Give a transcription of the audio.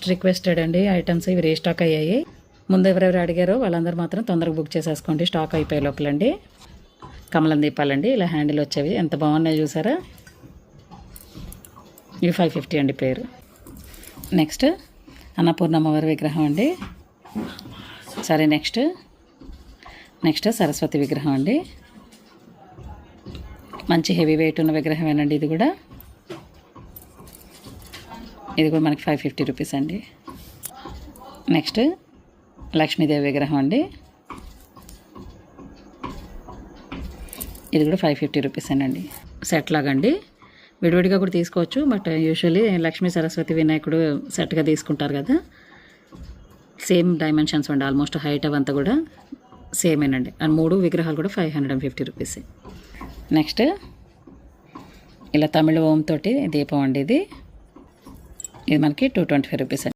Most requested అండి items ఇవి restock అయ్యాయి. ముందు ఎవరెవరు అడిగారో వాళ్ళందరూ మాత్రం తొందరగా బుక్ చేసేసుకోండి, స్టాక్ అయిపోయే లోపలండి. కమలం దీపాలండి, ఇలా హ్యాండిల్ వచ్చేవి ఎంత బాగున్నాయి చూసారా. ఇవి 550 అండి పేరు. నెక్స్ట్ అన్నపూర్ణమ్మవారి విగ్రహం అండి. సరే నెక్స్ట్ సరస్వతి విగ్రహం అండి. మంచి హెవీ వెయిట్ ఉన్న విగ్రహమేనండి ఇది కూడా మనకి 550 రూపీస్ అండి. నెక్స్ట్ లక్ష్మీదేవి విగ్రహం అండి. ఇది కూడా 550 రూపీస్ అండి. సెట్ లాగా అండి, విడివిడిగా కూడా తీసుకోవచ్చు. బట్ యూజువల్లీ లక్ష్మీ సరస్వతి వినాయకుడు సెట్గా తీసుకుంటారు కదా. సేమ్ డైమెన్షన్స్ అండి, ఆల్మోస్ట్ హైట్ అవంతా కూడా సేమేనండి. అండ్ 3 విగ్రహాలు కూడా 550 రూపీస్. నెక్స్ట్ ఇలా తమిళ ఓం తోటి దీపం అండి. ఇది మనకి 225 రూపీస్ అండి.